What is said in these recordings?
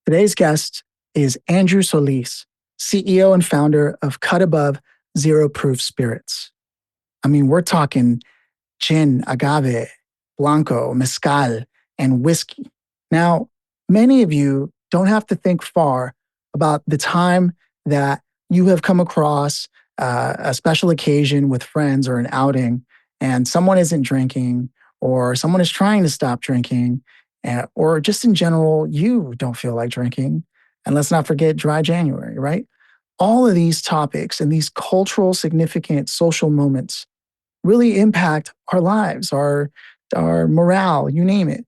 Today's guest is Andrew Solis, CEO and founder of Cut Above Zero Proof Spirits. I mean, we're talking gin, agave, blanco, mezcal, and whiskey. Now, many of you don't have to think far about the time that you have come across a special occasion with friends or an outing, and someone isn't drinking, or someone is trying to stop drinking, or just in general, you don't feel like drinking. And let's not forget dry January, right? All of these topics and these cultural significant social moments really impact our lives, our morale, you name it.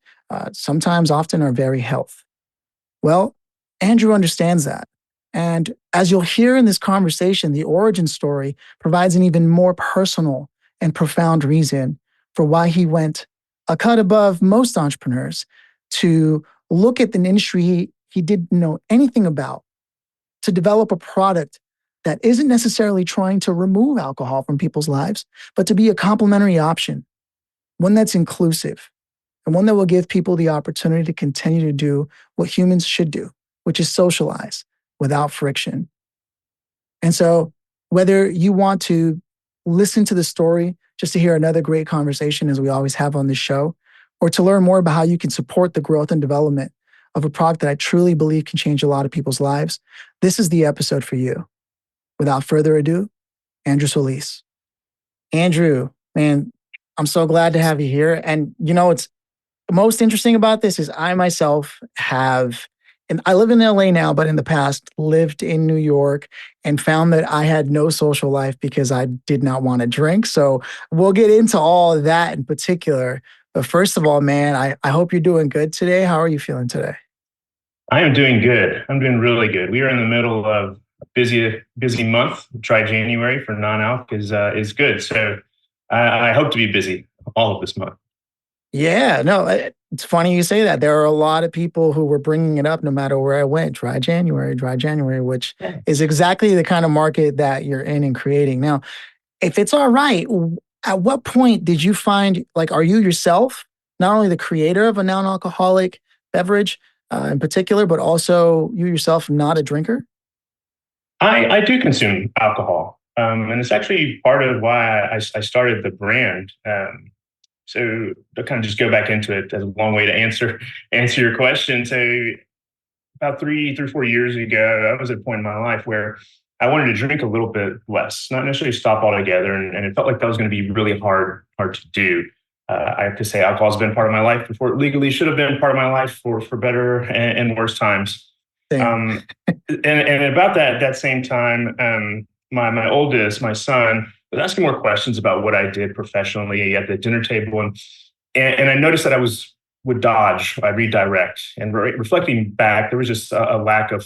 Sometimes, often, our very health. Well, Andrew understands that. And as you'll hear in this conversation, the origin story provides an even more personal and profound reason for why he went a cut above most entrepreneurs to look at an industry he didn't know anything about, to develop a product that isn't necessarily trying to remove alcohol from people's lives, but to be a complementary option, one that's inclusive, and one that will give people the opportunity to continue to do what humans should do, which is socialize without friction. And so whether you want to listen to the story just to hear another great conversation, as we always have on this show, or to learn more about how you can support the growth and development of a product that I truly believe can change a lot of people's lives, this is the episode for you. Without further ado, Andrew Solis. Andrew, man, I'm so glad to have you here. And you know, what's most interesting about this is I myself and I live in LA now, but in the past lived in New York and found that I had no social life because I did not want to drink. So we'll get into all of that in particular. But first of all, man, I hope you're doing good today. How are you feeling today? I am doing good. I'm doing really good. We are in the middle of a busy month. Dry January for non-alc is good. So I hope to be busy all of this month. Yeah, no, it's funny you say that. There are a lot of people who were bringing it up no matter where I went. Dry January, which is exactly the kind of market that you're in and creating. Now, if it's all right, at what point did you find, like, are you yourself not only the creator of a non-alcoholic beverage in particular, but also you yourself not a drinker? I do consume alcohol, and it's actually part of why I started the brand. So to kind of just go back into it, as a long way to answer your question. So about 4 years ago, I was at a point in my life where I wanted to drink a little bit less, not necessarily stop altogether, and it felt like that was going to be really hard to do. I have to say, alcohol has been part of my life before it legally should have been part of my life for better and worse times. And about that same time, my oldest, my son, was asking more questions about what I did professionally at the dinner table, and I noticed that would dodge, I redirect, and reflecting back, there was just a lack of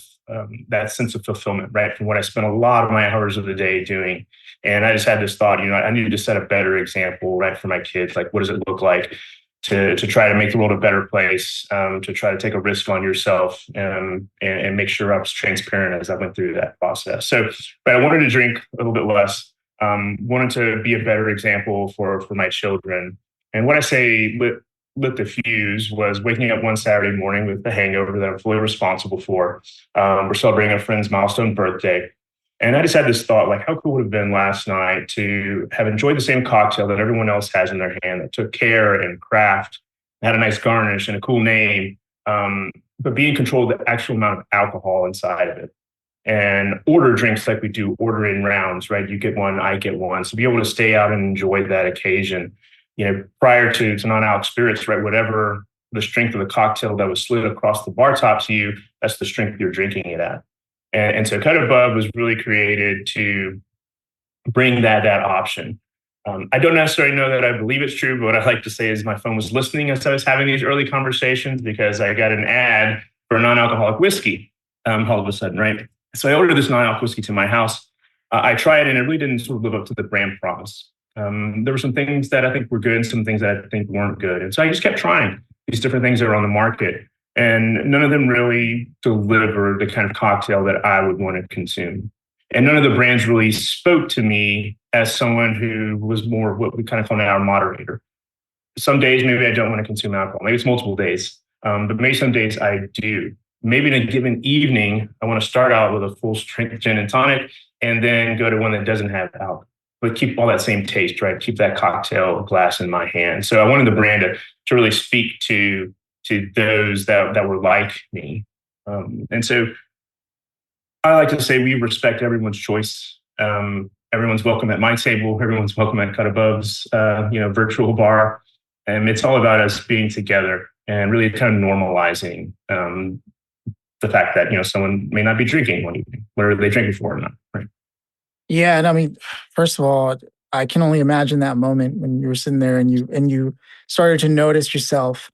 that sense of fulfillment, right, from what I spent a lot of my hours of the day doing. And I just had this thought, I needed to set a better example, right, for my kids. Like, what does it look like to try to make the world a better place, to try to take a risk on yourself, and make sure I was transparent as I went through that process. So, but I wanted to drink a little bit less, wanted to be a better example for my children. And what I say lit the fuse was waking up one Saturday morning with a hangover that I'm fully responsible for. We're celebrating a friend's milestone birthday. And I just had this thought, like, how cool would it have been last night to have enjoyed the same cocktail that everyone else has in their hand, that took care and craft, had a nice garnish and a cool name, but be in control of the actual amount of alcohol inside of it. And order drinks like we do, order in rounds, right? You get one, I get one. So be able to stay out and enjoy that occasion. Prior to non-alc spirits, right? Whatever the strength of the cocktail that was slid across the bar top to you, that's the strength you're drinking it at. And so Cut Above was really created to bring that option. I don't necessarily know that I believe it's true, but what I like to say is my phone was listening as I was having these early conversations, because I got an ad for a non-alcoholic whiskey all of a sudden, right? So I ordered this non-alcoholic whiskey to my house. I tried it, and it really didn't sort of live up to the brand promise. There were some things that I think were good and some things that I think weren't good. And so I just kept trying these different things that are on the market, and none of them really delivered the kind of cocktail that I would want to consume. And none of the brands really spoke to me as someone who was more what we kind of call now a moderator. Some days, maybe I don't want to consume alcohol. Maybe it's multiple days, but maybe some days I do. maybe in a given evening, I want to start out with a full strength gin and tonic and then go to one that doesn't have alcohol, but keep all that same taste, right? Keep that cocktail glass in my hand. So I wanted the brand to really speak to those that were like me. And so I like to say we respect everyone's choice. Everyone's welcome at my table. Everyone's welcome at Cut Above's, virtual bar. And it's all about us being together and really kind of normalizing the fact that, someone may not be drinking one evening. What are they drinking for or not? Right. Yeah, and I mean, first of all, I can only imagine that moment when you were sitting there and you started to notice yourself,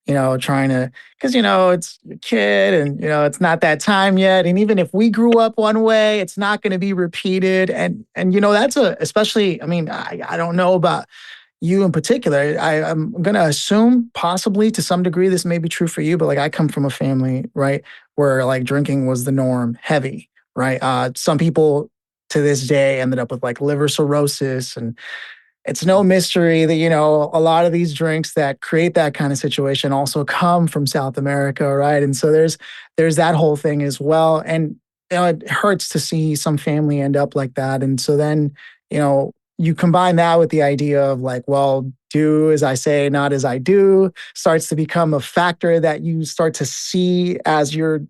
trying to, because it's your kid and it's not that time yet. And even if we grew up one way, it's not going to be repeated. And that's especially, I mean, I don't know about you in particular. I'm going to assume possibly to some degree this may be true for you, but like I come from a family, right, where like drinking was the norm, heavy, right? Some people to this day ended up with like liver cirrhosis, and it's no mystery that a lot of these drinks that create that kind of situation also come from South America, right? And so there's that whole thing as well. And it hurts to see some family end up like that. And so then you combine that with the idea of like, well, do as I say, not as I do, starts to become a factor that you start to see as you're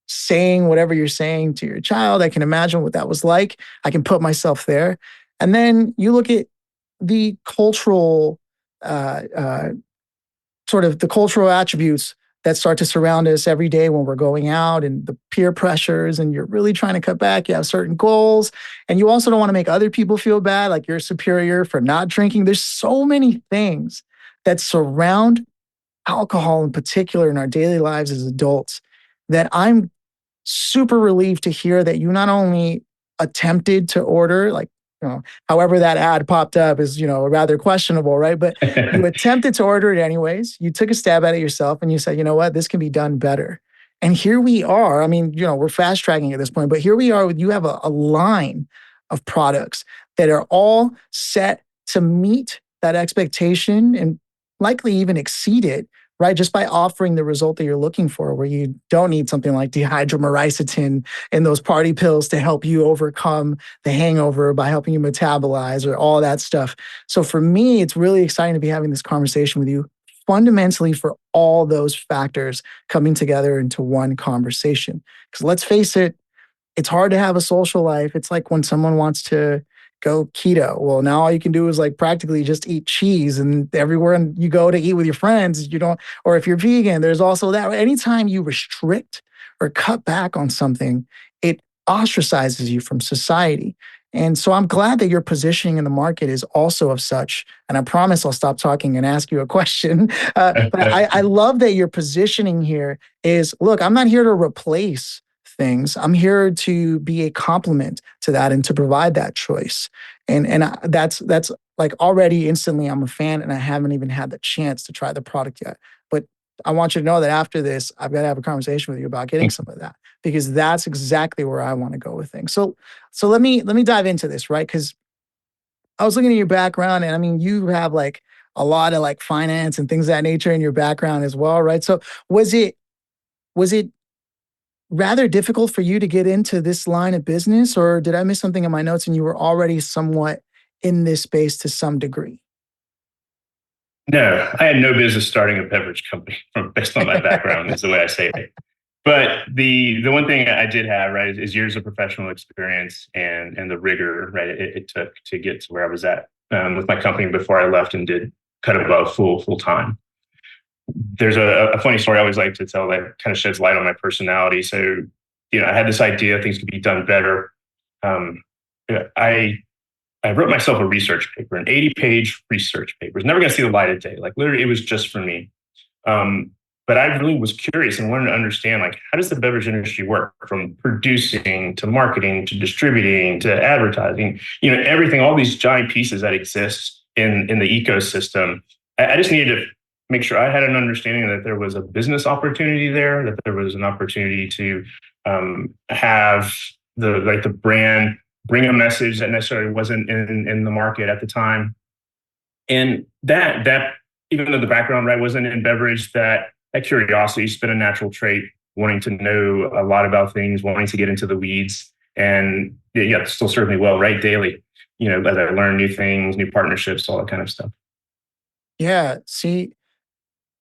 saying whatever you're saying to your child. I can imagine what that was like. I can put myself there. And then you look at the cultural, sort of the cultural attributes that start to surround us every day when we're going out, and the peer pressures, and you're really trying to cut back. You have certain goals, and you also don't want to make other people feel bad, like you're superior for not drinking. There's so many things that surround alcohol in particular in our daily lives as adults that I'm super relieved to hear that you not only attempted to order, like, however that ad popped up is, rather questionable, right? But you attempted to order it anyways. You took a stab at it yourself and you said, you know what, this can be done better. And here we are. I mean, we're fast tracking at this point, but here we are with, you have a line of products that are all set to meet that expectation and likely even exceed it, right? Just by offering the result that you're looking for, where you don't need something like dihydromycin and those party pills to help you overcome the hangover by helping you metabolize or all that stuff. So for me, it's really exciting to be having this conversation with you, fundamentally for all those factors coming together into one conversation. Because let's face it, it's hard to have a social life. It's like when someone wants to go keto. Well, now all you can do is like practically just eat cheese, and everywhere you go to eat with your friends, you don't, or if you're vegan, there's also that. Anytime you restrict or cut back on something, it ostracizes you from society. And so I'm glad that your positioning in the market is also of such. And I promise I'll stop talking and ask you a question. But I love that your positioning here is, look, I'm not here to replace things. I'm here to be a complement to that and to provide that choice. That's like already instantly I'm a fan, and I haven't even had the chance to try the product yet. But I want you to know that after this, I've got to have a conversation with you about getting some of that, because that's exactly where I want to go with things. So let me dive into this, right? Because I was looking at your background, and I mean, you have like a lot of like finance and things of that nature in your background as well, right? So was it rather difficult for you to get into this line of business, or did I miss something in my notes and you were already somewhat in this space to some degree? No, I had no business starting a beverage company based on my background, is the way I say it. But the one thing I did have, right, is years of professional experience and the rigor, right, it took to get to where I was at with my company before I left and did Cut Above full time. There's a funny story I always like to tell that kind of sheds light on my personality. So, I had this idea things could be done better. I wrote myself a research paper, an 80-page research paper. It's never going to see the light of day. Like literally, it was just for me. But I really was curious and wanted to understand, like, how does the beverage industry work, from producing to marketing to distributing to advertising? Everything, all these giant pieces that exist in the ecosystem. I just needed to make sure I had an understanding that there was a business opportunity there, that there was an opportunity to have the brand bring a message that necessarily wasn't in the market at the time. And that even though the background, right, wasn't in beverage, that curiosity has been a natural trait wanting to know a lot about things, wanting to get into the weeds, and yeah, it still served me well, right? Daily, as I learn new things, new partnerships, all that kind of stuff. Yeah. See,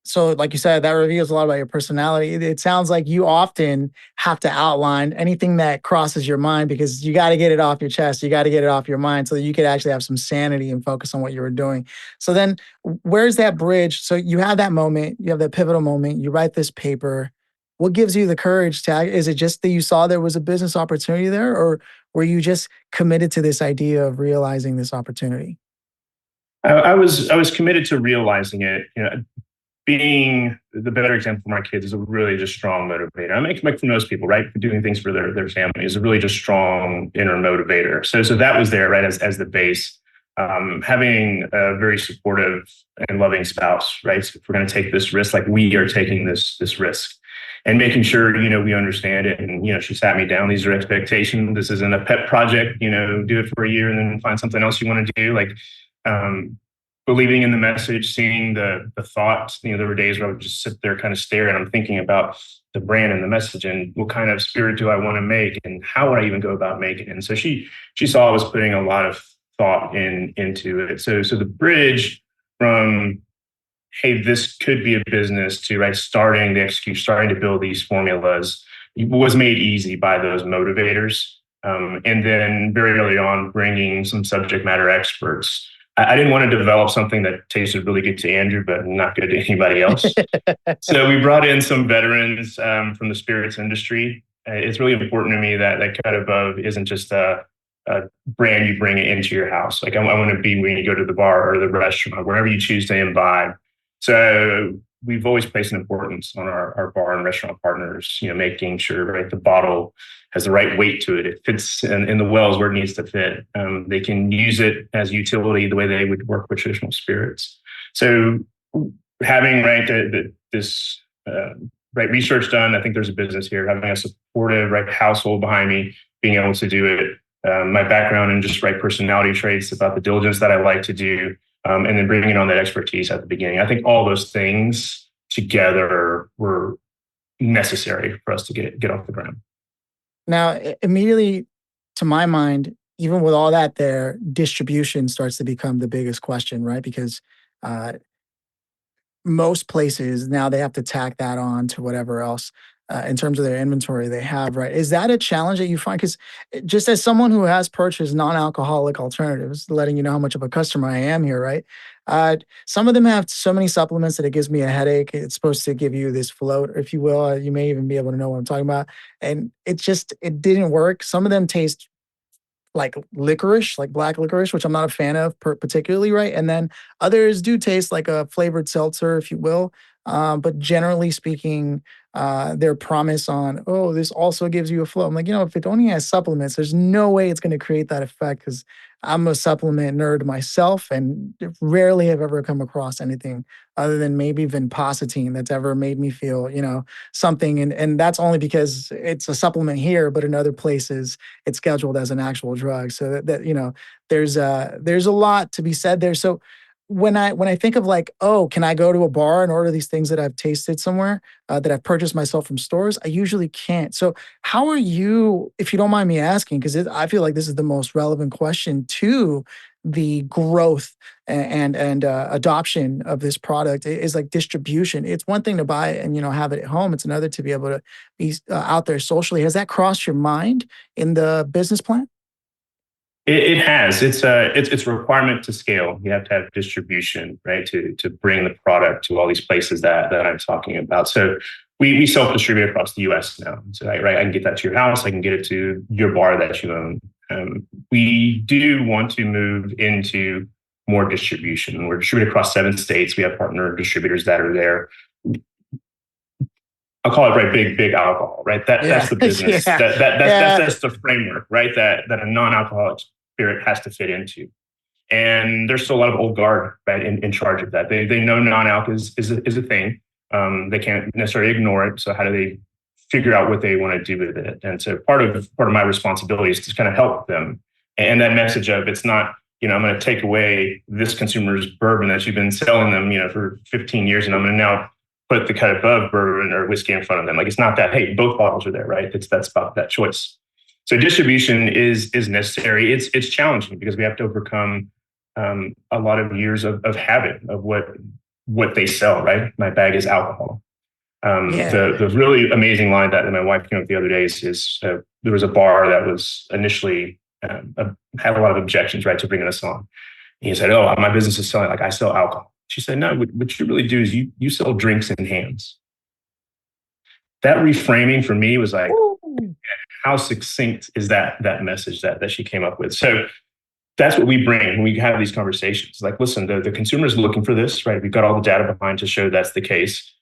so like you said, that reveals a lot about your personality. It sounds like you often have to outline anything that crosses your mind because you got to get it off your chest. You got to get it off your mind so that you could actually have some sanity and focus on what you were doing. So then where's that bridge? So you have that moment, you have that pivotal moment, you write this paper. What gives you the courage to act? Is it just that you saw there was a business opportunity there, or were you just committed to this idea of realizing this opportunity? I was committed to realizing it. Being the better example for my kids is a really just strong motivator. I make for most people, right? Doing things for their family is a really just strong inner motivator. So that was there, right, as the base. Having a very supportive and loving spouse, right? So if we're going to take this risk, like we are taking this risk, and making sure we understand it. And she sat me down. These are expectations. This isn't a pet project. Do it for a year and then find something else you want to do. Like um, believing in the message, seeing the thoughts. There were days where I would just sit there, kind of stare, and I'm thinking about the brand and the message and what kind of spirit do I want to make and how would I even go about making it. And so she saw I was putting a lot of thought into it. So the bridge from, hey, this could be a business, to right starting the execute, starting to build these formulas was made easy by those motivators. And then very early on, bringing some subject matter experts. I didn't want to develop something that tasted really good to Andrew, but not good to anybody else. So we brought in some veterans from the spirits industry. It's really important to me that Cut Above isn't just a brand you bring it into your house. Like I want to be when you go to the bar or the restaurant, wherever you choose to imbibe. So we've always placed an importance on our bar and restaurant partners, making sure, right, the bottle has the right weight to it. It fits in the wells where it needs to fit. They can use it as utility the way they would work with traditional spirits. So having this right research done, I think there's a business here. Having a supportive right household behind me, being able to do it. My background and just right personality traits about the diligence that I like to do, and then bringing on that expertise at the beginning. I think all those things together were necessary for us to get off the ground. Now, immediately to my mind, even with all that there, distribution starts to become the biggest question, right? Because uh, most places now they have to tack that on to whatever else in terms of their inventory they have, right? Is that a challenge that you find? Because just as someone who has purchased non-alcoholic alternatives, letting you know how much of a customer I am here, right? Uh, some of them have so many supplements that it gives me a headache. It's supposed to give you this float, if you will. You may even be able to know what I'm talking about. And it didn't work. Some of them taste like licorice, like black licorice, which I'm not a fan of particularly, right? And then others do taste like a flavored seltzer, if you will. But generally speaking, their promise on, oh, this also gives you a flow. I'm like, if it only has supplements, there's no way it's going to create that effect because I'm a supplement nerd myself and rarely have ever come across anything other than maybe vinpocetine that's ever made me feel, something. And that's only because it's a supplement here, but in other places it's scheduled as an actual drug. So there's a lot to be said there. So when I think of like, oh, can I go to a bar and order these things that I've tasted somewhere that I've purchased myself from stores? I usually can't. So how are you, if you don't mind me asking, because I feel like this is the most relevant question to the growth and adoption of this product is like distribution. It's one thing to buy it and have it at home. It's another to be able to be out there socially. Has that crossed your mind in the business plan? It has. It's a requirement to scale. You have to have distribution, right, to bring the product to all these places that I'm talking about. So we self distribute across the U.S. now. So right, I can get that to your house. I can get it to your bar that you own. We do want to move into more distribution. We're distributed across 7 states. We have partner distributors that are there. I'll call it right, big alcohol, right? That's the business. Yeah. That's the framework, right? That a non-alcoholic spirit has to fit into. And there's still a lot of old guard, right, in charge of that. They know non-alc is a thing. They can't necessarily ignore it. So how do they figure out what they want to do with it? And so part of my responsibility is to kind of help them. And that message of it's not, I'm going to take away this consumer's bourbon that you've been selling them, for 15 years, and I'm going to now put the cut above bourbon or whiskey in front of them. Like it's not that, hey, both bottles are there, right? That's about that choice. So distribution is necessary. It's challenging because we have to overcome a lot of years of habit of what they sell, right? My bag is alcohol. Yeah. The really amazing line that my wife came up with the other day is there was a bar that was initially had a lot of objections, right, to bringing us on. And he said, "Oh, my business is selling, like I sell alcohol." She said, "No, what you really do is you sell drinks in hands." That reframing for me was like, how succinct is that message that she came up with? So that's what we bring when we have these conversations. Like, listen, the consumer is looking for this, right? We've got all the data behind to show that's the case.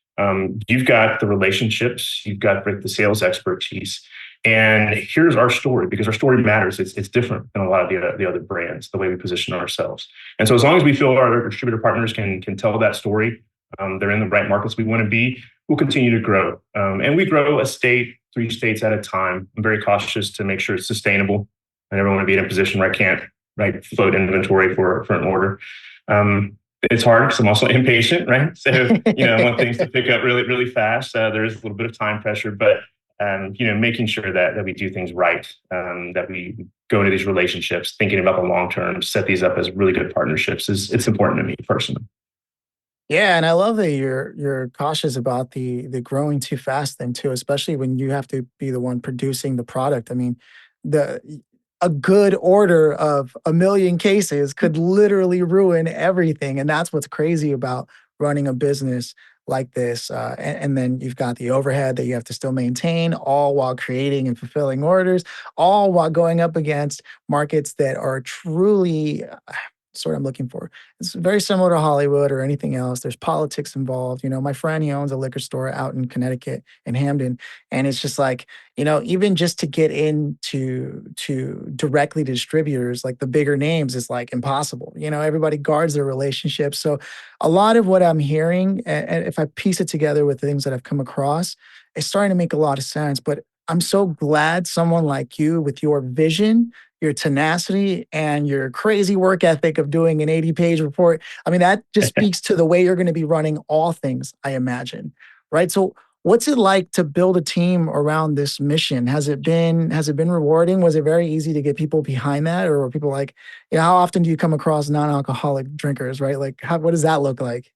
You've got the relationships, you've got the sales expertise, and here's our story because our story matters. It's different than a lot of the other brands, the way we position ourselves. And so, as long as we feel our distributor partners can tell that story, they're in the right markets we want to be, we'll continue to grow. And we grow a state, 3 states at a time. I'm very cautious to make sure it's sustainable. I never want to be in a position where I can't float inventory for an order. It's hard because I'm also impatient, right? So, I want things to pick up really, really fast. There is a little bit of time pressure, but, making sure that we do things right, that we go into these relationships, thinking about the long term, set these up as really good partnerships it's important to me personally. Yeah, and I love that you're cautious about the growing too fast thing too, especially when you have to be the one producing the product. I mean, the a good order of a million cases could literally ruin everything, and that's what's crazy about running a business like this. And then you've got the overhead that you have to still maintain, all while creating and fulfilling orders, all while going up against markets that are truly that's what I'm looking for. It's very similar to Hollywood or anything else. There's politics involved. My friend, he owns a liquor store out in Connecticut in Hamden. And it's just like, even just to get into to directly to distributors, like the bigger names is like impossible. Everybody guards their relationships. So a lot of what I'm hearing, and if I piece it together with things that I've come across, it's starting to make a lot of sense. But I'm so glad someone like you with your vision, your tenacity, and your crazy work ethic of doing an 80-page report. I mean, that just speaks to the way you're going to be running all things, I imagine. Right. So what's it like to build a team around this mission? Has it been rewarding? Was it very easy to get people behind that? Or were people like, how often do you come across non-alcoholic drinkers, right? Like what does that look like?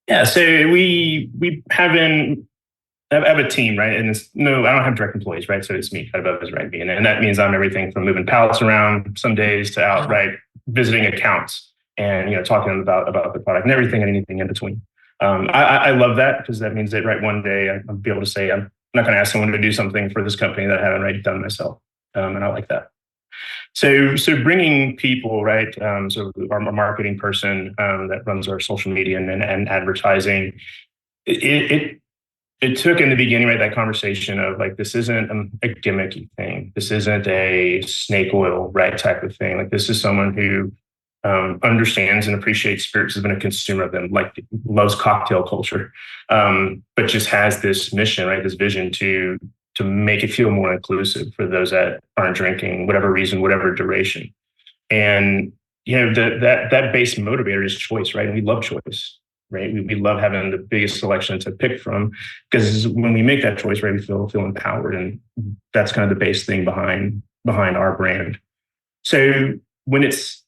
Yeah, so we have a team, right? And I don't have direct employees, right? So it's me, kind of is right me. And that means I'm everything from moving pallets around some days to out, right, visiting accounts and, talking about the product and everything and anything in between. I love that because that means that, right, one day I'll be able to say, I'm not going to ask someone to do something for this company that I haven't already done myself. And I like that. So bringing people, right? So our marketing person that runs our social media and advertising, it took in the beginning, right, that conversation of like, this isn't a gimmicky thing. This isn't a snake oil, right, type of thing. Like this is someone who understands and appreciates spirits, has been a consumer of them, like loves cocktail culture, but just has this mission, right, this vision to make it feel more inclusive for those that aren't drinking, whatever reason, whatever duration. And that base motivator is choice, right? And we love choice, right? We love having the biggest selection to pick from because when we make that choice, right, we feel empowered, and that's kind of the base thing behind our brand. So when it's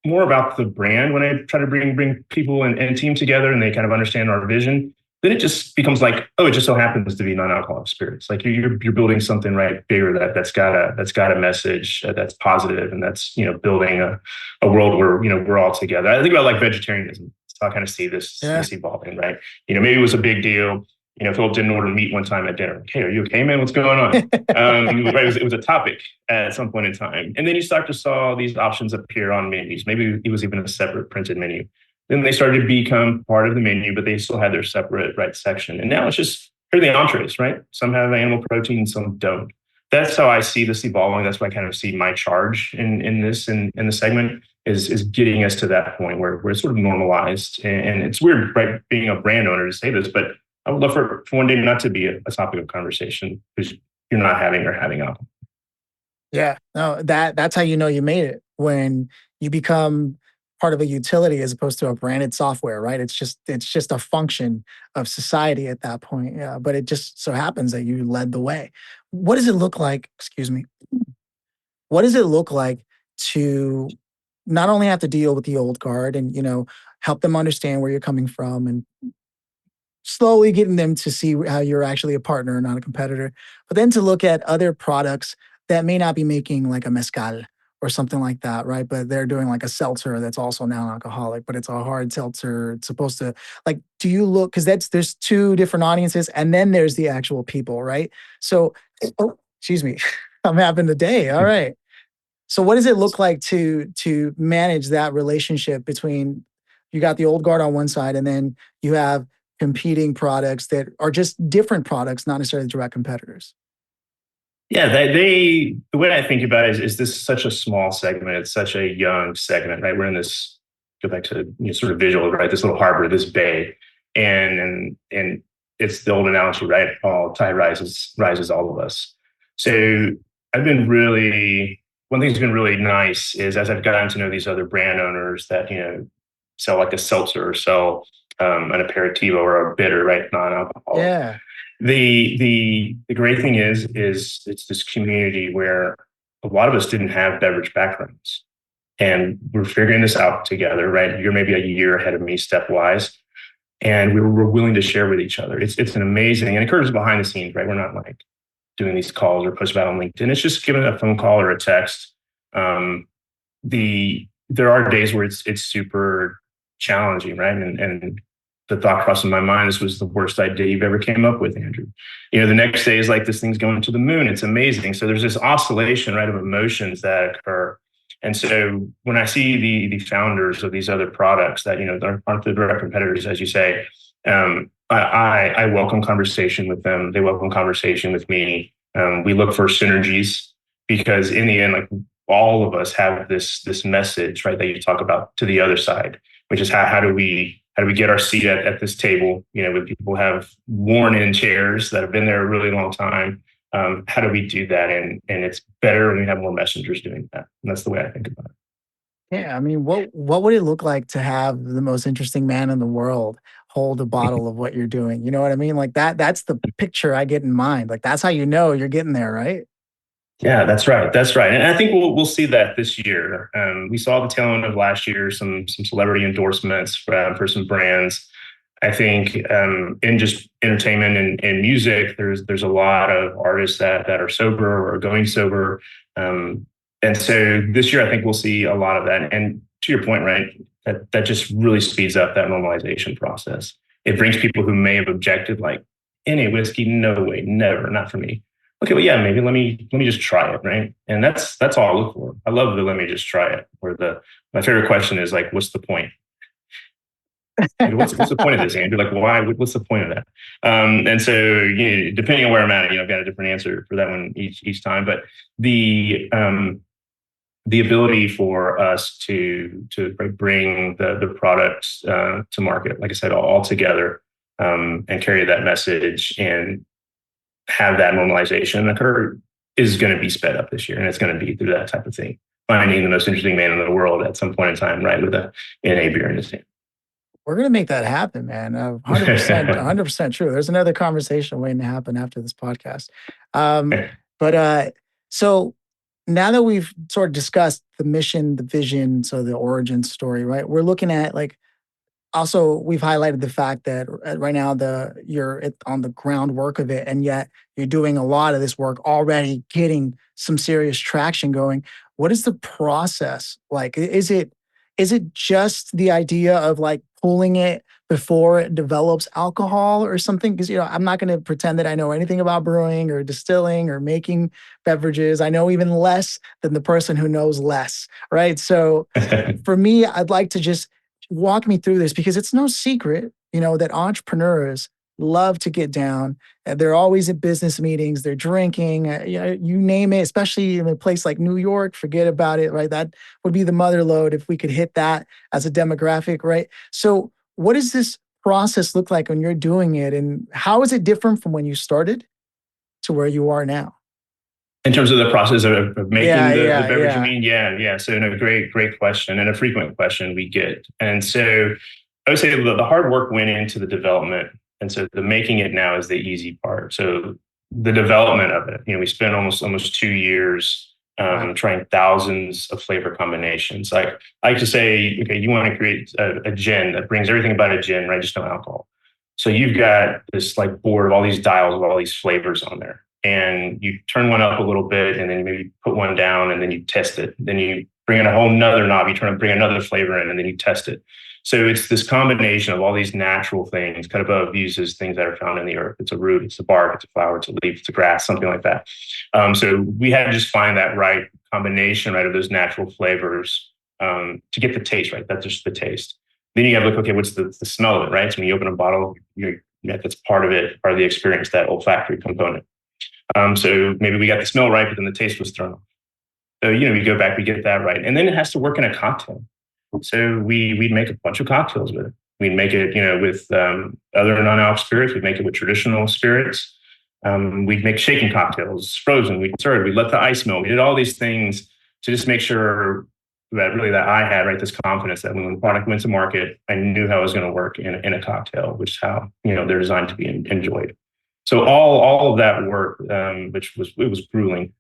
more about the brand, when I try to bring people and team together and they kind of understand our vision, then it just becomes like, oh, it just so happens to be non-alcoholic spirits. Like you're building something right bigger that's got a message that's positive, and that's building a world where we're all together. I think about like vegetarianism. So I kind of see this evolving, right? Maybe it was a big deal. Phillip didn't order meat one time at dinner. Like, hey, are you okay, man? What's going on? Right, it was a topic at some point in time, and then you start to saw these options appear on menus. Maybe it was even a separate printed menu. Then they started to become part of the menu, but they still had their separate section. And now it's just, here are the entrees, right? Some have animal protein, some don't. That's how I see this evolving. That's why I kind of see my charge in the segment is getting us to that point where it's sort of normalized. And it's weird, right, being a brand owner to say this, but I would love for one day not to be a topic of conversation because you're not having alcohol. Yeah, no, that's how you know you made it, when you become part of a utility as opposed to a branded software, right? It's just a function of society at that point. Yeah, but it just so happens that you led the way. What does it look like? Excuse me. What does it look like to not only have to deal with the old guard and help them understand where you're coming from and slowly getting them to see how you're actually a partner, not a competitor, but then to look at other products that may not be making like a mezcal or something like that, right? But they're doing like a seltzer that's also non-alcoholic, but it's a hard seltzer. It's supposed to like, do you look, because there's two different audiences and then there's the actual people, right? So, oh, excuse me, I'm having a day. All right. So what does it look like to manage that relationship between you got the old guard on one side and then you have competing products that are just different products, not necessarily direct competitors? Yeah, the way I think about it is this is such a small segment. It's such a young segment, right? We're in this, go back to sort of visual, right? This little harbor, this bay, and it's the old analogy, right? All tide rises all of us. So I've been really one thing that's been really nice is as I've gotten to know these other brand owners that sell like a seltzer or sell an aperitivo or a bitter, right? Non-alcoholic. Yeah. The great thing is it's this community where a lot of us didn't have beverage backgrounds, and we're figuring this out together, right? You're maybe a year ahead of me stepwise, and we're willing to share with each other. It's an amazing, and it occurs behind the scenes, right? We're not like doing these calls or post about on LinkedIn. It's just giving a phone call or a text. There are days where it's super challenging, right? And the thought crossing my mind, this was the worst idea you've ever came up with, Andrew. The next day is like this thing's going to the moon. It's amazing. So there's this oscillation, right, of emotions that occur. And so when I see the founders of these other products that aren't the direct competitors, as you say, I welcome conversation with them. They welcome conversation with me. We look for synergies because in the end, like all of us have this message, right, that you talk about to the other side, which is how do we get our seat at this table, when people have worn in chairs that have been there a really long time. How do we do that? And it's better when we have more messengers doing that. And that's the way I think about it. Yeah, I mean, what would it look like to have the most interesting man in the world hold a bottle of what you're doing? You know what I mean? Like that's the picture I get in mind. Like that's how you're getting there, right? Yeah, that's right. That's right. And I think we'll see that this year. We saw the tail end of last year, some celebrity endorsements for some brands. I think in just entertainment and music, there's a lot of artists that are sober or going sober. And so this year, I think we'll see a lot of that. And to your point, right, that just really speeds up that normalization process. It brings people who may have objected, like, any whiskey, no way, never, not for me. Okay, well, yeah, maybe let me just try it, right? And that's all I look for. I love the let me just try it. Or my favorite question is like, what's the point? What's the point of this, Andrew? Like, why? What's the point of that? And so, depending on where I'm at, I've got a different answer for that one each time. But the ability for us to bring the products to market, like I said, all together, and carry that message and have that normalization occur is going to be sped up this year, and it's going to be through that type of thing. Finding the most interesting man in the world at some point in time, right, with a NA beer in his hand. We're gonna make that happen, man. 100%, 100% true. There's another conversation waiting to happen after this podcast. But so now that we've sort of discussed the mission, the vision, so the origin story, right? We're looking at like also we've highlighted the fact that right now you're on the groundwork of it, and yet you're doing a lot of this work already, getting some serious traction going. What is the process like? Is it just the idea of like pulling it before it develops alcohol or something? Because I'm not going to pretend that I know anything about brewing or distilling or making beverages. I know even less than the person who knows less, right? So for me, I'd like to just walk me through this because it's no secret, that entrepreneurs love to get down. They're always at business meetings. They're drinking, you name it, especially in a place like New York, forget about it, right? That would be the mother lode if we could hit that as a demographic, right? So what does this process look like when you're doing it? And how is it different from when you started to where you are now? In terms of the process of making Yeah, the yeah, beverage, you yeah. mean? Yeah, yeah. So, no, great question, and a frequent question we get. And so, I would say the hard work went into the development, and so the making it now is the easy part. So, the development of it, we spent almost 2 years Wow. trying thousands of flavor combinations. Like I like to say, okay, you want to create a gin that brings everything about a gin, right? Just no alcohol. So you've got this like board of all these dials of all these flavors on there. And you turn one up a little bit and then maybe put one down and then you test it. Then you bring in a whole nother knob, you bring another flavor in and then you test it. So it's this combination of all these natural things. Cut above uses things that are found in the earth. It's a root, it's a bark, it's a flower, it's a leaf, it's a grass, something like that. So we had to just find that right combination, right, of those natural flavors to get the taste right. That's just the taste. Then you got to look, okay, what's the smell of it, right? So when you open a bottle, that's part of it, part of the experience, that olfactory component. So maybe we got the smell right, but then the taste was thrown off. So, we go back, we get that right. And then it has to work in a cocktail. So we'd make a bunch of cocktails with it. We'd make it, with other non-alc spirits. We'd make it with traditional spirits. We'd make shaken cocktails, frozen. We'd stir. We'd let the ice melt. We did all these things to just make sure that I had, right, this confidence that when the product went to market, I knew how it was going to work in a cocktail, which is how they're designed to be enjoyed. So all of that work, it was grueling.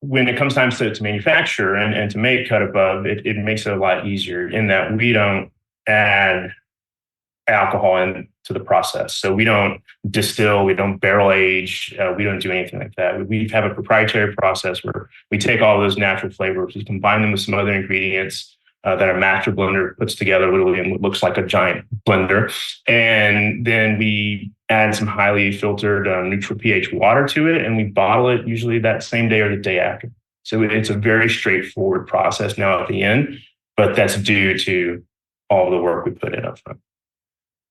When it comes time to manufacture and to make Cut Above, it makes it a lot easier in that we don't add alcohol into the process. So we don't distill, we don't barrel age, we don't do anything like that. We have a proprietary process where we take all those natural flavors, we combine them with some other ingredients that a master blender puts together literally in what looks like a giant blender. And then we add some highly filtered neutral pH water to it, and we bottle it usually that same day or the day after. So it's a very straightforward process now at the end, but that's due to all the work we put in up front.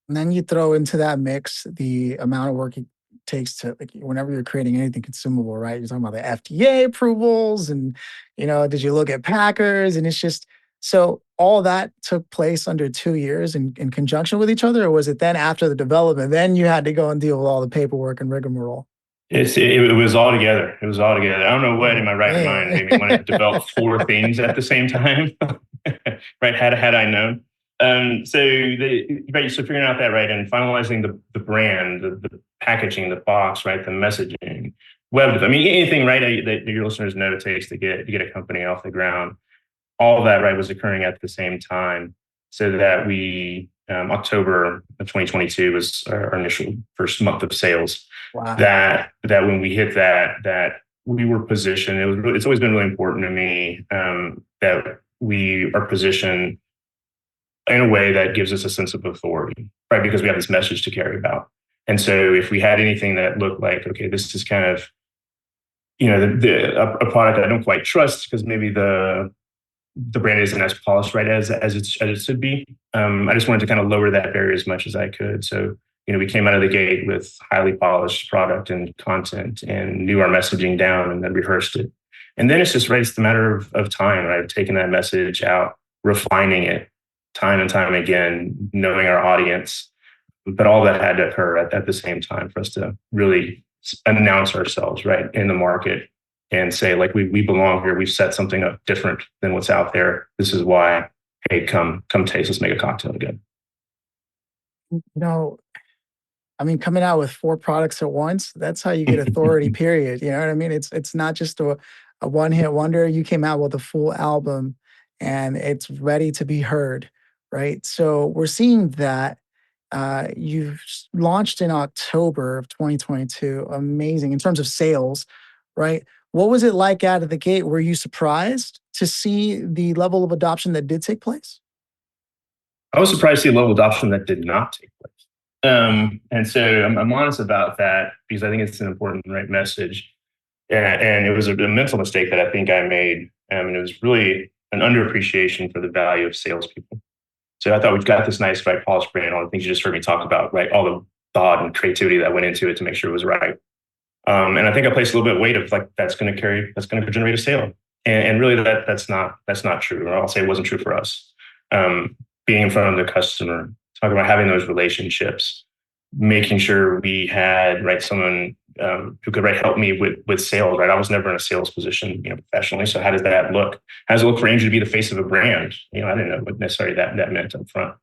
And then you throw into that mix the amount of work it takes to, like, whenever you're creating anything consumable, right? You're talking about the FDA approvals and, did you look at packers? And it's just, so all that took place under 2 years in conjunction with each other, or was it then after the development, then you had to go and deal with all the paperwork and rigmarole? It was all together. It was all together. I don't know what in Oh, my right mind man. made me want to develop four things at the same time. Right? Had I known. So figuring out that, right, and finalizing the brand, the packaging, the box, right, the messaging, I mean, anything, right, that your listeners know it takes to get a company off the ground. All of that, right, was occurring at the same time, so that we October of 2022 was our initial first month of sales. Wow. That when we hit that we were positioned. It's always been really important to me that we are positioned in a way that gives us a sense of authority, right? Because we have this message to carry about. And so if we had anything that looked like, okay, this is kind of, a product that I don't quite trust because maybe the brand isn't as polished, right, as it should be. I just wanted to kind of lower that barrier as much as I could. So, we came out of the gate with highly polished product and content and knew our messaging down and then rehearsed it. And then it's just, right, it's the matter of time, right? Taking that message out, refining it time and time again, knowing our audience. But all that had to occur at the same time for us to really announce ourselves, right, in the market and say, like, we belong here. We've set something up different than what's out there. This is why, hey, come taste, let's make a cocktail again. I mean, coming out with 4 products at once, that's how you get authority, period. You know what I mean? It's not just a one-hit wonder. You came out with a full album and it's ready to be heard, right? So we're seeing that you've launched in October of 2022. Amazing in terms of sales, right? What was it like out of the gate? Were you surprised to see the level of adoption that did take place? I was surprised to see a level of adoption that did not take place. And so I'm honest about that because I think it's an important, right, message. And it was a mental mistake that I think I made. And it was really an underappreciation for the value of salespeople. So I thought we've got this nice, right, polished brand, all the things you just heard me talk about, right, all the thought and creativity that went into it to make sure it was right. And I think I placed a little bit of weight of like, that's going to generate a sale. And really that's not true. Or I'll say it wasn't true for us. Being in front of the customer, talking about having those relationships, making sure we had, right, someone who could help me with sales. Right, I was never in a sales position, professionally. So how does that look? How does it look for Andrew to be the face of a brand? I didn't know what necessarily that meant up front.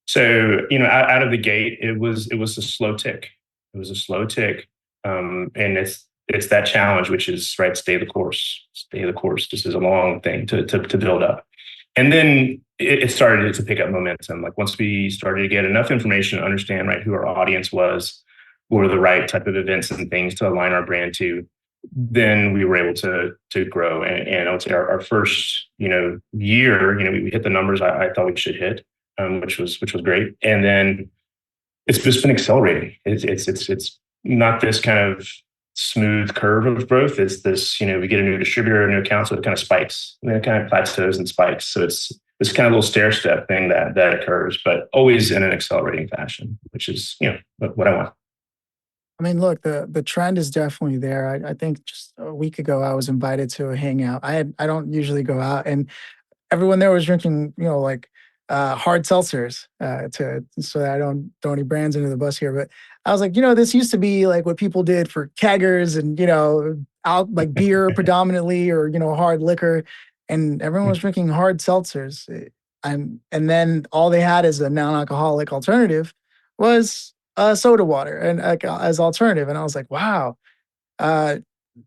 So out of the gate, it was a slow tick. It was a slow tick, and it's that challenge, which is right. Stay the course. Stay the course. This is a long thing to build up. And then it started to pick up momentum. Like once we started to get enough information to understand right who our audience was, what were the right type of events and things to align our brand to, then we were able to grow. And I would say our first year, we hit the numbers I thought we should hit, which was great. And then it's just been accelerating. It's not this kind of smooth curve of growth. It's this, we get a new distributor, a new account, so it kind of spikes, and then it kind of plateaus and spikes. So it's this kind of little stair step thing that occurs, but always in an accelerating fashion, which is what I want. I mean, look, the trend is definitely there. I think just a week ago I was invited to a hangout. I don't usually go out, and everyone there was drinking, like hard seltzers so that I don't throw any brands into the bus here. But I was like, this used to be like what people did for keggers and out like beer predominantly or hard liquor, and everyone was drinking hard seltzers. And then all they had as a non-alcoholic alternative was soda water and as alternative. And I was like, wow.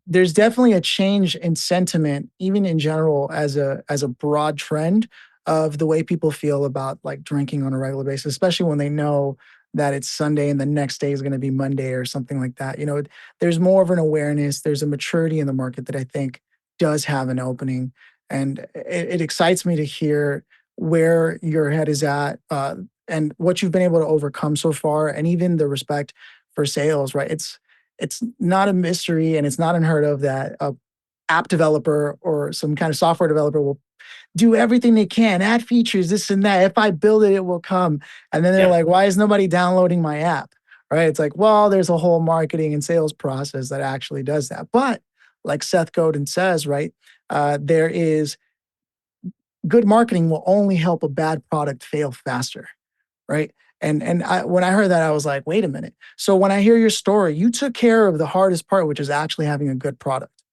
There's definitely a change in sentiment, even in general, as a broad trend of the way people feel about like drinking on a regular basis, especially when they know that it's Sunday and the next day is going to be Monday or something like that. There's more of an awareness. There's a maturity in the market that I think does have an opening, and it excites me to hear where your head is at and what you've been able to overcome so far, and even the respect for sales. Right? It's not a mystery, and it's not unheard of that a app developer or some kind of software developer will do everything they can, add features, this and that. If I build it, it will come. And then they're like, why is nobody downloading my app? Right? It's like, well, there's a whole marketing and sales process that actually does that. But like Seth Godin says, right, there is good marketing will only help a bad product fail faster, right? When I heard that, I was like, wait a minute. So when I hear your story, you took care of the hardest part, which is actually having a good product,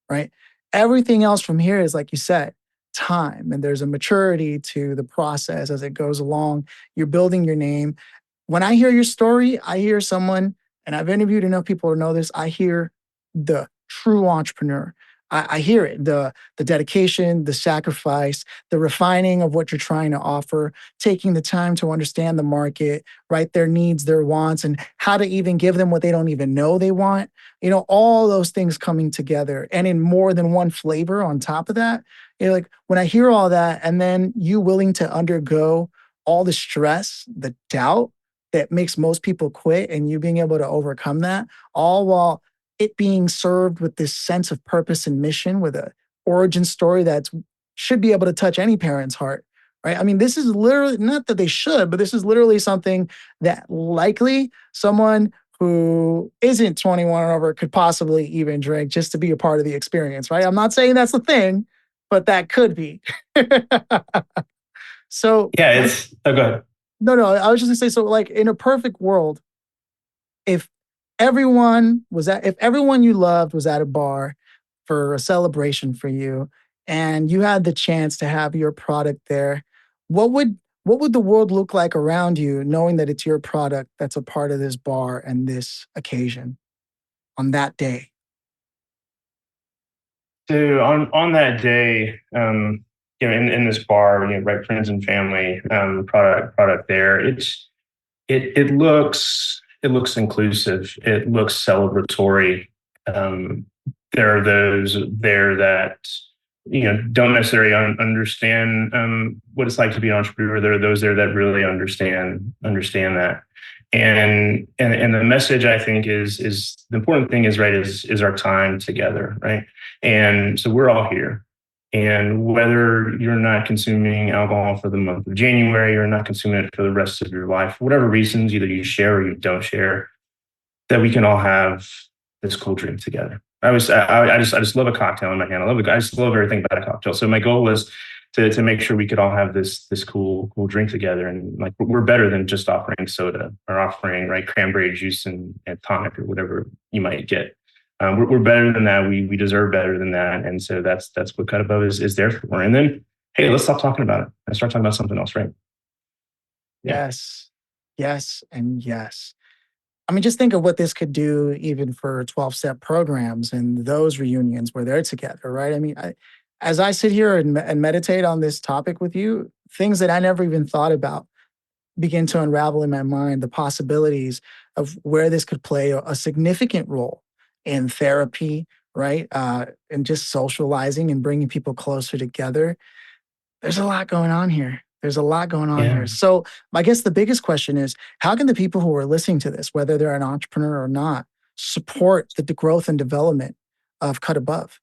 right? Everything else from here is, like you said, time. And there's a maturity to the process as it goes along. You're building your name. When I hear your story, I hear someone, and I've interviewed enough people to know this, I hear the true entrepreneur. I hear it, the dedication, the sacrifice, the refining of what you're trying to offer, taking the time to understand the market, right? Their needs, their wants, and how to even give them what they don't even know they want. All those things coming together and in more than one flavor on top of that. Like when I hear all that, and then you willing to undergo all the stress, the doubt that makes most people quit, and you being able to overcome that, all while it being served with this sense of purpose and mission, with a origin story that should be able to touch any parent's heart, right? I mean, this is literally, not that they should, but this is literally something that likely someone who isn't 21 or over could possibly even drink just to be a part of the experience, right? I'm not saying that's the thing, but that could be. So yeah, go ahead. No, I was just gonna say, so like in a perfect world, if if everyone you loved was at a bar for a celebration for you, and you had the chance to have your product there, what would the world look like around you, knowing that it's your product that's a part of this bar and this occasion on that day? So on that day, in this bar, right, friends and family, product there. It looks inclusive. It looks celebratory. There are those there that don't necessarily understand what it's like to be an entrepreneur. There are those there that really understand that. And the message, I think, is the important thing is, right, is our time together, right? And so we're all here. And whether you're not consuming alcohol for the month of January or not consuming it for the rest of your life, for whatever reasons, either you share or you don't share, that we can all have this cool drink together. I just love a cocktail in my hand. I just love everything about a cocktail. So my goal was to make sure we could all have this cool drink together. And like we're better than just offering soda or offering right cranberry juice and tonic or whatever you might get. We're better than that. We deserve better than that. And so that's what Cut Above is there for. And then hey, let's stop talking about it and start talking about something else, right? Yeah. Yes, yes, and yes. I mean, just think of what this could do even for 12-step programs and those reunions where they're together, right? I mean, as I sit here and meditate on this topic with you, things that I never even thought about begin to unravel in my mind, the possibilities of where this could play a significant role in therapy, right? And just socializing and bringing people closer together. There's a lot going on here. There's a lot going on here. Yeah. So I guess the biggest question is, how can the people who are listening to this, whether they're an entrepreneur or not, support the growth and development of Cut Above?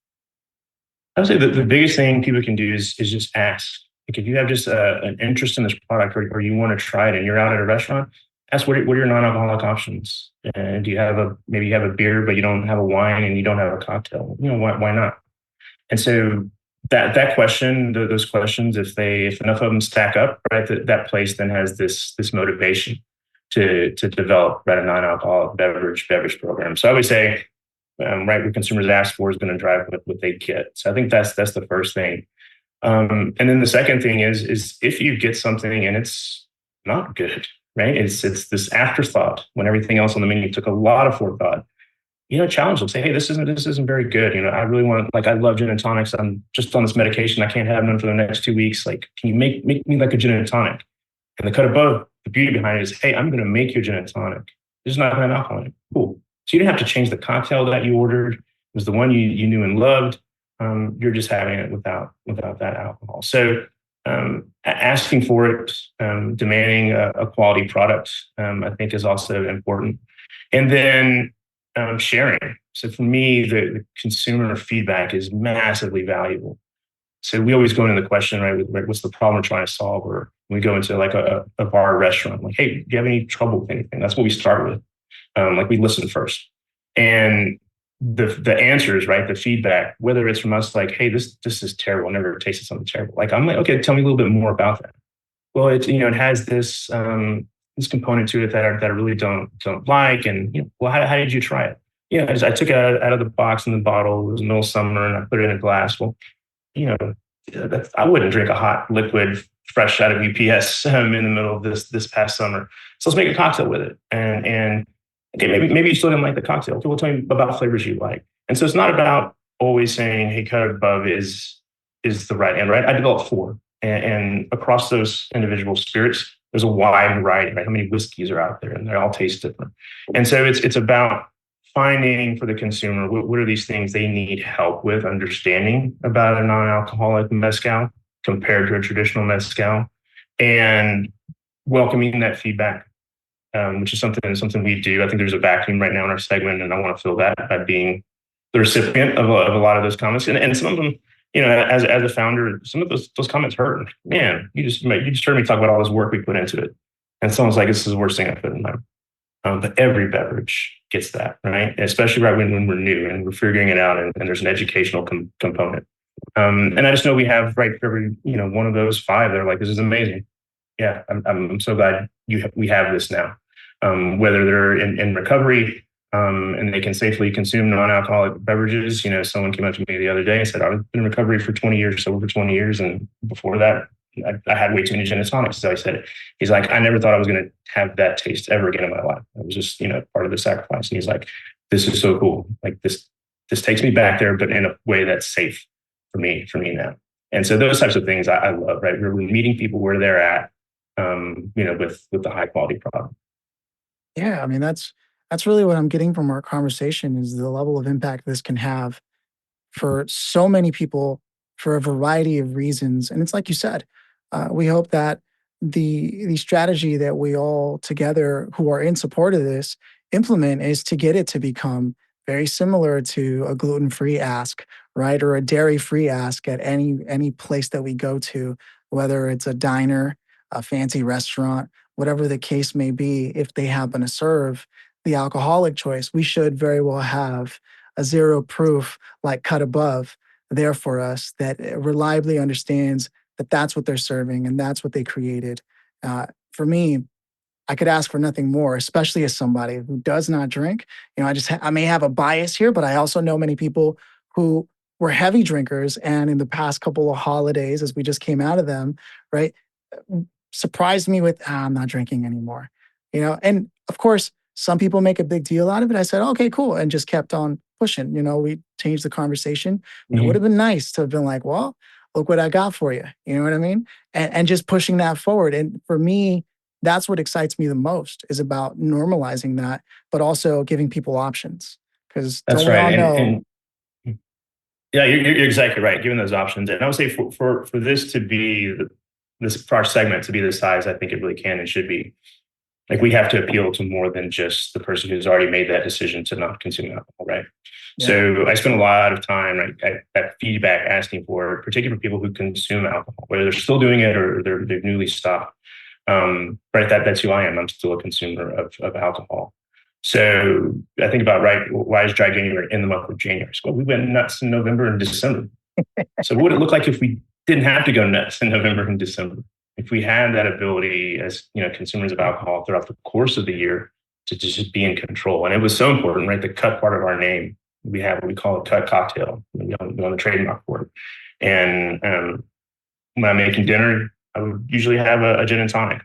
I would say that the biggest thing people can do is just ask. Like if you have just an interest in this product or you want to try it and you're out at a restaurant, ask what are your non-alcoholic options? And do you have maybe you have a beer, but you don't have a wine and you don't have a cocktail? You know, why not? And so that question, those questions, if enough of them stack up, right, that place then has this motivation to develop right, a non-alcoholic beverage program. So I would say, right, what consumers ask for is going to drive what they get. So I think that's the first thing. And then the second thing is if you get something and it's not good, right? It's this afterthought when everything else on the menu took a lot of forethought. You know, challenge them. Say, hey, this isn't very good. You know, I really want, like, I love gin and tonics. I'm just on this medication. I can't have none for the next 2 weeks. Like, can you make me like a gin and tonic? And the Cut Above, the beauty behind it is, hey, I'm going to make you a gin and tonic. This is not going to have alcohol in it. Cool. So you didn't have to change the cocktail that you ordered. It was the one you knew and loved. You're just having it without that alcohol. So asking for it, demanding a quality product, I think is also important. And then sharing. So for me, the consumer feedback is massively valuable. So we always go into the question, right? What's the problem we're trying to solve? Or we go into like a bar or restaurant, like, hey, do you have any trouble with anything? That's what we start with. Like we listen first. And the answers, right? The feedback, whether it's from us, like, hey, this is terrible. I never tasted something terrible. Like, I'm like, okay, tell me a little bit more about that. Well, it has this component to it that I really don't like. And well, how did you try it? I took it out of the box in the bottle. It was middle of summer, and I put it in a glass. Well, I wouldn't drink a hot liquid fresh out of UPS in the middle of this past summer. So let's make a cocktail with it. And okay, maybe you still didn't like the cocktail. Okay, well, tell me about flavors you like. And so it's not about always saying, hey, Cut Above is the right end, right? I developed four. And across those individual spirits, there's a wide variety, right? How many whiskeys are out there, and they all taste different. And so it's about finding for the consumer what are these things they need help with understanding about a non-alcoholic mezcal compared to a traditional mezcal, and welcoming that feedback, which is something we do. I think there's a vacuum right now in our segment, and I want to fill that by being the recipient of a lot of those comments, and some of them. As a founder, some of those comments hurt. Man, you just heard me talk about all this work we put into it, and someone's like, "This is the worst thing I put in my." But every beverage gets that, right? Especially right when we're new and we're figuring it out, and there's an educational component. And I just know we have right for every one of those five. They're like, "This is amazing." Yeah, I'm so glad we have this now. Whether they're in recovery. And they can safely consume non-alcoholic beverages. Someone came up to me the other day and said, I've been in recovery for 20 years, so over 20 years. And before that, I had way too many gin and tonics. So I said, he's like, I never thought I was going to have that taste ever again in my life. It was just, part of the sacrifice. And he's like, this is so cool. Like this takes me back there, but in a way that's safe for me now. And so those types of things I love, right? We're meeting people where they're at, with the high quality product. Yeah, I mean, that's really what I'm getting from our conversation is the level of impact this can have for so many people for a variety of reasons. And it's like you said, we hope that the strategy that we all together who are in support of this implement is to get it to become very similar to a gluten-free ask, right? Or a dairy-free ask at any place that we go to, whether it's a diner, a fancy restaurant, whatever the case may be, if they happen to serve the alcoholic choice, we should very well have a zero proof like Cut Above there for us that reliably understands that that's what they're serving and that's what they created. For me, I could ask for nothing more, especially as somebody who does not drink. I may have a bias here, but I also know many people who were heavy drinkers, and in the past couple of holidays, as we just came out of them, right, surprised me with, I'm not drinking anymore. And of course, some people make a big deal out of it. I said, okay, cool, and just kept on pushing. We changed the conversation. It would have been nice to have been like, well, look what I got for you. You know what I mean? And just pushing that forward. And for me, that's what excites me the most, is about normalizing that, but also giving people options. Because That's don't we all right. know? And yeah, you're exactly right. Given those options, and I would say for this to be this for our segment to be the size, I think it really can and should be. Like, we have to appeal to more than just the person who's already made that decision to not consume alcohol, right? Yeah. So I spend a lot of time, right, at feedback, asking for, particularly for people who consume alcohol, whether they're still doing it or they're newly stopped. Right, that's who I am. I'm still a consumer of alcohol. So I think about, right, why is dry January in the month of January? Well, we went nuts in November and December. So what would it look like if we didn't have to go nuts in November and December? If we had that ability as consumers of alcohol throughout the course of the year to just be in control. And it was so important, right? The cut part of our name, we have what we call a cut cocktail. We own the trademark for it. And when I'm making dinner, I would usually have a gin and tonic.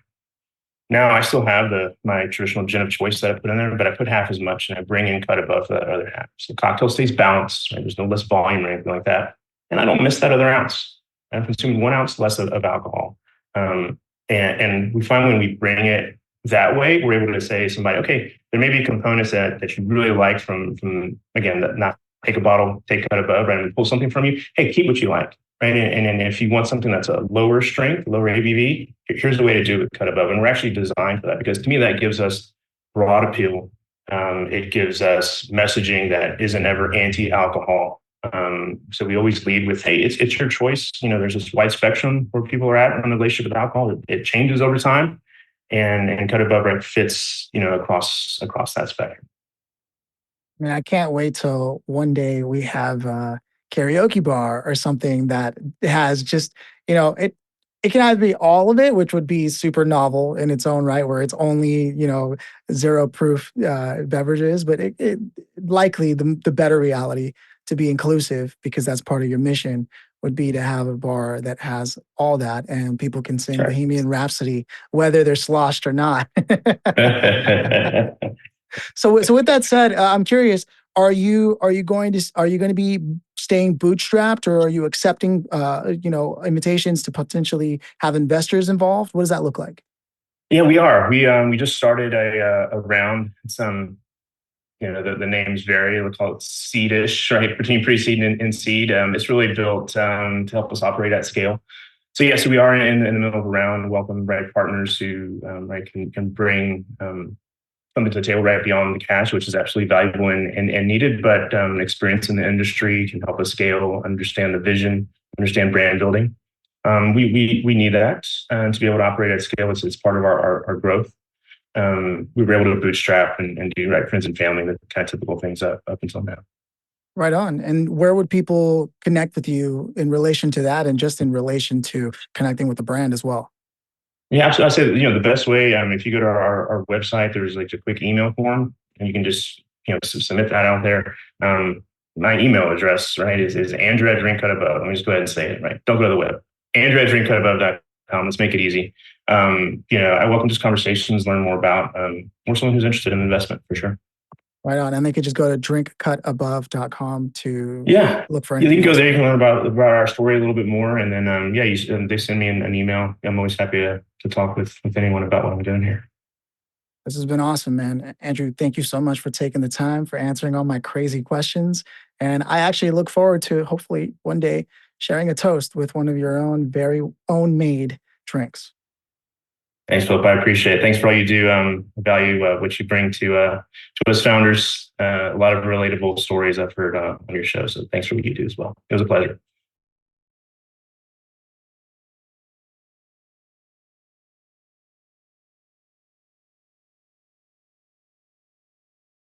Now I still have my traditional gin of choice that I put in there, but I put half as much and I bring in cut above for that other half. So the cocktail stays balanced, right? There's no less volume or anything like that. And I don't miss that other ounce. I'm consuming 1 ounce less of alcohol. And we find when we bring it that way, we're able to say to somebody, okay, there may be components that you really like from again, not take a bottle, take cut above, right, and pull something from you. Hey, keep what you like, right? And if you want something that's a lower strength, lower ABV, here's the way to do it, cut above. And we're actually designed for that, because to me, that gives us broad appeal. It gives us messaging that isn't ever anti-alcohol. So we always lead with, hey, it's your choice. There's this wide spectrum where people are at in the relationship with alcohol. It changes over time, and cut above, right, fits, across that spectrum. I mean, I can't wait till one day we have a karaoke bar or something that has just, it can either be all of it, which would be super novel in its own right, where it's only, zero proof beverages, but it likely the better reality to be inclusive, because that's part of your mission, would be to have a bar that has all that and people can sing Sure. Bohemian Rhapsody, whether they're sloshed or not. So with that said, I'm curious, are you going to be staying bootstrapped, or are you accepting invitations to potentially have investors involved? What does that look like? Yeah, we are. We just started a round. Some the names vary. Let's call it seedish, right? Between pre-seed and seed. It's really built to help us operate at scale. So yeah, so we are in the middle of a round. Welcome, right, partners who right, can bring something to the table right beyond the cash, which is absolutely valuable and needed. But experience in the industry can help us scale, understand the vision, understand brand building. We need that to be able to operate at scale. It's part of our growth. We were able to bootstrap and do, right, friends and family, the kind of typical things up until now. Right on. And where would people connect with you in relation to that, and just in relation to connecting with the brand as well? Yeah, absolutely. I said, the best way, if you go to our website, there's like a quick email form, and you can just, submit that out there. My email address, right, is Andrew@drinkcutabove. Let me just go ahead and say it, right? Don't go to the web. Andrew@drinkcutabove.com. Let's make it easy. I welcome just conversations, learn more about, more someone who's interested in investment, for sure. Right on. And they could just go to drinkcutabove.com to look for You anything can go else. there. You can learn about our story a little bit more, and then they send me an email. I'm always happy to talk with anyone about what I'm doing here. This has been awesome, man. Andrew, thank you so much for taking the time, for answering all my crazy questions. And I actually look forward to hopefully one day sharing a toast with one of your own very own made drinks. Thanks, Philip. I appreciate it. Thanks for all you do. Value what you bring to us founders. A lot of relatable stories I've heard on your show. So thanks for what you do as well. It was a pleasure.